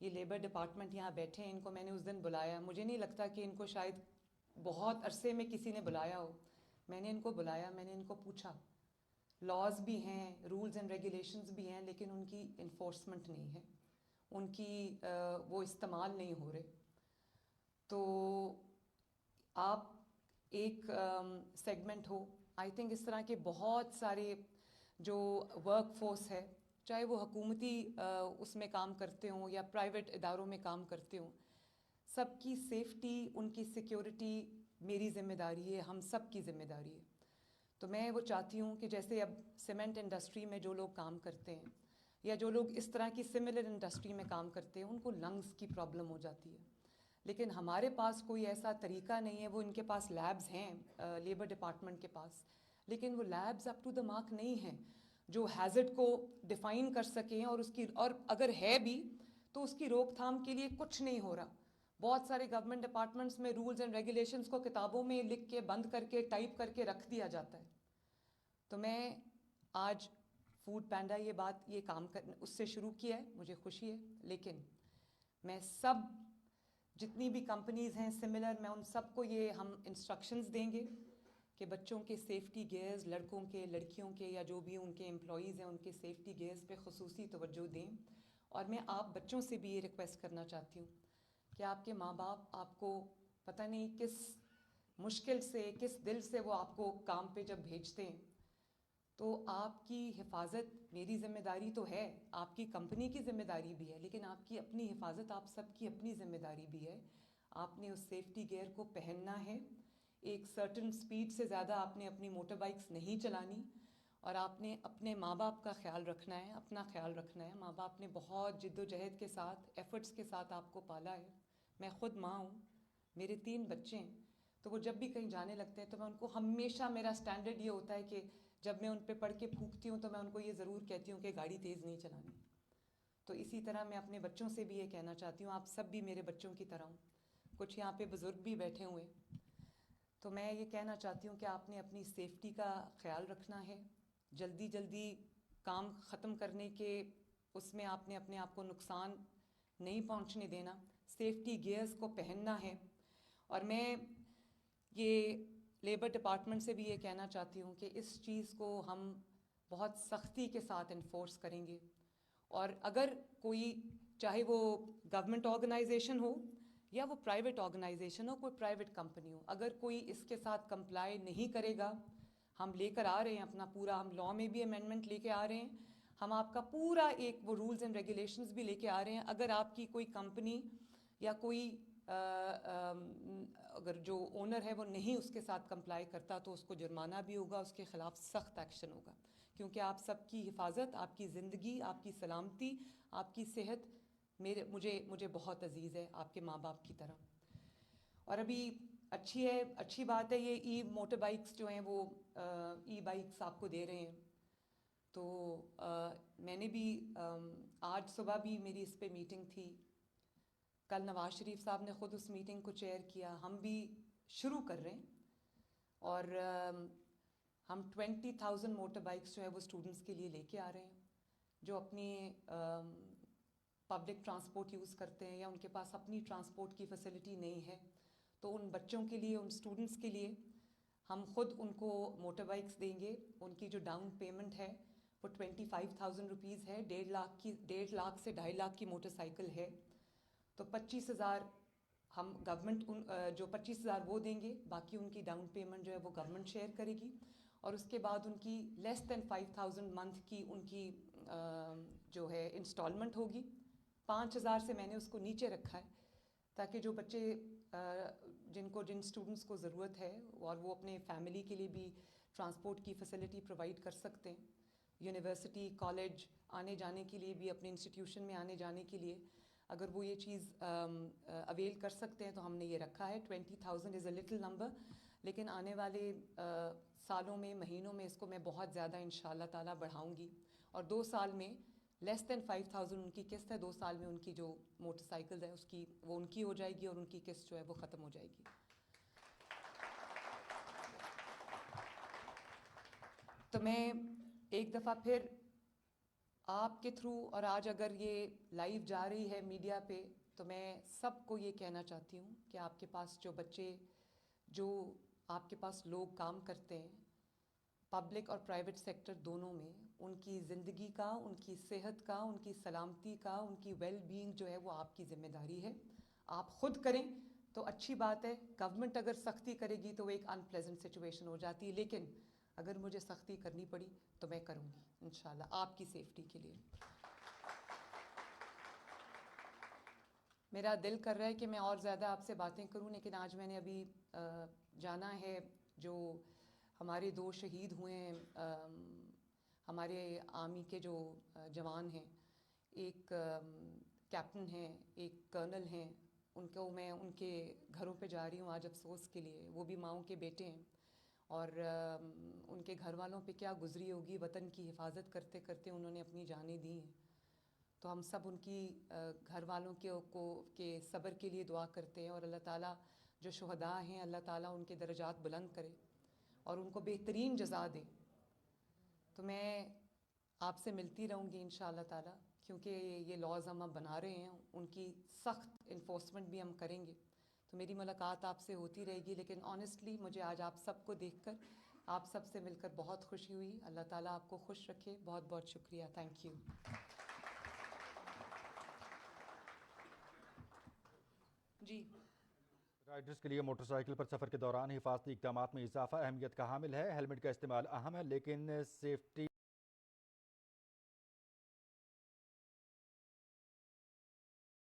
یہ labour department یہاں بیٹھے ہیں, ان کو میں نے اس دن بلایا, مجھے نہیں لگتا کہ ان کو شاید بہت عرصے میں کسی نے بلایا ہو. میں نے ان کو بلایا, میں نے ان کو پوچھا, لاز بھی ہیں, رولز اینڈ ریگولیشنز بھی ہیں, لیکن ان کی انفورسمنٹ نہیں ہے, ان کی وہ استعمال نہیں ہو رہے. تو آپ ایک سیگمنٹ ہو, آئی تھنک اس طرح کے بہت سارے جو ورک فورس ہے, چاہے وہ حکومتی اس میں کام کرتے ہوں یا پرائیویٹ اداروں میں کام کرتے ہوں, سب کی سیفٹی, ان کی سیکیورٹی میری ذمہ داری ہے, ہم سب کی ذمہ داری ہے. تو میں وہ چاہتی ہوں کہ جیسے اب سیمنٹ انڈسٹری میں جو لوگ کام کرتے ہیں یا جو لوگ اس طرح کی سملر انڈسٹری میں کام کرتے ہیں, ان کو لنگس کی پرابلم ہو جاتی ہے, لیکن ہمارے پاس کوئی ایسا طریقہ نہیں ہے. وہ ان کے پاس لیبز ہیں لیبر ڈپارٹمنٹ کے پاس, لیکن وہ labs up to the mark نہیں ہیں جو ہیزرڈ کو ڈیفائن کر سکیں, اور اگر ہے بھی تو اس کی روک تھام کے لیے کچھ نہیں ہو رہا. بہت سارے گورنمنٹ ڈپارٹمنٹس میں رولز اینڈ ریگولیشنز کو کتابوں میں لکھ کے بند کر کے ٹائپ کر کے رکھ دیا جاتا ہے. تو میں آج فوڈ پینڈا یہ کام اس سے شروع کیا ہے, مجھے خوشی ہے, لیکن میں سب جتنی بھی کمپنیز ہیں سملر, میں ان سب کو یہ ہم انسٹرکشنز دیں گے کہ بچوں کے سیفٹی گیئرز, لڑکوں کے, لڑکیوں کے, یا جو بھی ان کے امپلائیز ہیں ان کے سیفٹی گیئرز پہ خصوصی توجہ دیں. اور میں آپ بچوں سے بھی یہ ریکویسٹ کرنا چاہتی ہوں کہ آپ کے ماں باپ آپ کو پتہ نہیں کس مشکل سے, کس دل سے وہ آپ کو کام پہ جب بھیجتے ہیں, تو آپ کی حفاظت میری ذمہ داری تو ہے, آپ کی کمپنی کی ذمہ داری بھی ہے, لیکن آپ کی اپنی حفاظت آپ سب کی اپنی ذمہ داری بھی ہے. آپ نے اس سیفٹی گیئر کو پہننا ہے, ایک سرٹن سپیڈ سے زیادہ آپ نے اپنی موٹر بائکس نہیں چلانی, اور آپ نے اپنے ماں باپ کا خیال رکھنا ہے, اپنا خیال رکھنا ہے. ماں باپ نے بہت جد و جہد کے ساتھ, ایفرٹس کے ساتھ آپ کو پالا ہے. میں خود ماں ہوں, میرے 3 بچے ہیں, تو وہ جب بھی کہیں جانے لگتے ہیں تو میں ان کو ہمیشہ, میرا سٹینڈرڈ یہ ہوتا ہے کہ جب میں ان پہ پڑھ کے پھونکتی ہوں تو میں ان کو یہ ضرور کہتی ہوں کہ گاڑی تیز نہیں چلانی. تو اسی طرح میں اپنے بچوں سے بھی یہ کہنا چاہتی ہوں, آپ سب بھی میرے بچوں کی طرح ہوں. کچھ یہاں پہ بزرگ بھی بیٹھے ہوئے, تو میں یہ کہنا چاہتی ہوں کہ آپ نے اپنی سیفٹی کا خیال رکھنا ہے. جلدی کام ختم کرنے کے اس میں آپ نے اپنے آپ کو نقصان نہیں پہنچنے دینا, سیفٹی گیئرز کو پہننا ہے. اور میں یہ لیبر ڈپارٹمنٹ سے بھی یہ کہنا چاہتی ہوں کہ اس چیز کو ہم بہت سختی کے ساتھ انفورس کریں گے. اور اگر کوئی, چاہے وہ گورنمنٹ آرگنائزیشن ہو یا وہ پرائیویٹ آرگنائزیشن ہو, کوئی پرائیویٹ کمپنی ہو, اگر کوئی اس کے ساتھ کمپلائی نہیں کرے گا, ہم لے کر آ رہے ہیں اپنا پورا, ہم لاء میں بھی امینڈمنٹ لے کے آ رہے ہیں, ہم آپ کا پورا ایک وہ رولز اینڈ ریگولیشنز بھی لے کے آ رہے ہیں. اگر آپ کی کوئی کمپنی یا کوئی اگر جو اونر ہے وہ نہیں اس کے ساتھ کمپلائی کرتا تو اس کو جرمانہ بھی ہوگا, اس کے خلاف سخت ایکشن ہوگا, کیونکہ آپ سب کی حفاظت, آپ کی زندگی, آپ کی سلامتی, آپ کی صحت مجھے بہت عزیز ہے, آپ کے ماں باپ کی طرح. اور ابھی اچھی بات ہے, یہ ای موٹر بائکس جو ہیں وہ ای بائکس آپ کو دے رہے ہیں. تو میں نے بھی آج صبح بھی میری اس پہ میٹنگ تھی, کل نواز شریف صاحب نے خود اس میٹنگ کو چیئر کیا. ہم بھی شروع کر رہے ہیں, اور ہم 20,000 موٹر بائکس جو ہے وہ اسٹوڈنٹس کے لیے لے کے آ رہے ہیں, جو اپنی پبلک ٹرانسپورٹ یوز کرتے ہیں یا ان کے پاس اپنی ٹرانسپورٹ کی فیسلٹی نہیں ہے. تو ان بچوں کے لیے, ان اسٹوڈنٹس کے لیے ہم خود ان کو موٹر بائکس دیں گے. ان کی جو ڈاؤن پیمنٹ ہے وہ 25,000 روپیز ہے, 1.5 لاکھ سے 2.5 لاکھ کی موٹر سائیکل ہے. تو 25,000 ہم گورنمنٹ, جو 25,000 وہ دیں گے, باقی ان کی ڈاؤن پیمنٹ جو ہے وہ گورنمنٹ شیئر کرے گی. اور اس کے بعد ان کی لیس دین 5,000 منتھ کی ان کی جو ہے انسٹالمنٹ ہوگی. 5,000 سے میں نے اس کو نیچے رکھا ہے, تاکہ جو بچے جن اسٹوڈنٹس کو ضرورت ہے اور وہ اپنے فیملی کے لیے بھی ٹرانسپورٹ کی فیسلٹی پرووائڈ کر سکتے ہیں, یونیورسٹی, کالج آنے جانے کے لیے بھی, اپنے انسٹیٹیوشن میں آنے جانے کے لیے اگر وہ یہ چیز اویل کر سکتے ہیں, تو ہم نے یہ رکھا ہے. 20,000 از اے لٹل نمبر, لیکن آنے والے سالوں میں, مہینوں میں اس کو میں بہت زیادہ انشاءاللہ تعالیٰ بڑھاؤں گی. اور 2 سال میں لیس دین 5,000 ان کی قسط ہے, 2 سال میں ان کی جو موٹر سائیکل ہے اس کی وہ ان کی ہو جائے گی, اور ان کی قسط جو ہے وہ ختم ہو جائے گی. تو میں ایک دفعہ پھر آپ کے تھرو اور آج اگر یہ لائیو جا رہی ہے میڈیا پہ تو میں سب کو یہ کہنا چاہتی ہوں کہ آپ کے پاس جو بچے جو آپ کے پاس لوگ کام کرتے ہیں پبلک اور پرائیویٹ سیکٹر دونوں میں ان کی زندگی کا ان کی صحت کا ان کی سلامتی کا ان کی ویل بینگ جو ہے وہ آپ کی ذمہ داری ہے. آپ خود کریں تو اچھی بات ہے. گورنمنٹ اگر سختی کرے گی تو وہ ایک ان پلیزنٹ سچویشن ہو جاتی ہے لیکن اگر مجھے سختی کرنی پڑی تو میں کروں گی انشاءاللہ آپ کی سیفٹی کے لیے. میرا دل کر رہا ہے کہ میں اور زیادہ آپ سے باتیں کروں لیکن آج میں نے ابھی جانا ہے جو ہمارے 2 شہید ہوئے ہیں ہمارے آرمی کے جو جوان ہیں ایک کیپٹن ہیں ایک کرنل ہیں ان کو میں ان کے گھروں پہ جا رہی ہوں آج افسوس کے لیے. وہ بھی ماؤں کے بیٹے ہیں اور ان کے گھر والوں پہ کیا گزری ہوگی. وطن کی حفاظت کرتے کرتے انہوں نے اپنی جانیں دی ہیں تو ہم سب ان کی گھر والوں کے صبر کے لیے دعا کرتے ہیں اور اللہ تعالیٰ جو شہداء ہیں اللہ تعالیٰ ان کے درجات بلند کرے اور ان کو بہترین جزا دے. تو میں آپ سے ملتی رہوں گی انشاءاللہ تعالیٰ کیونکہ یہ لاز ہم اب بنا رہے ہیں ان کی سخت انفورسمنٹ بھی ہم کریں گے تو میری ملاقات آپ سے ہوتی رہے گی. لیکن آنیسٹلی مجھے آج آپ سب کو دیکھ کر آپ سب سے مل کر بہت خوشی ہوئی. اللہ تعالیٰ آپ کو خوش رکھے. بہت بہت شکریہ. Thank you. جی رائڈرز کے لیے موٹر سائیکل پر سفر کے دوران حفاظتی اقدامات میں اضافہ اہمیت کا حامل ہے. ہیلمٹ کا استعمال اہم ہے لیکن سیفٹی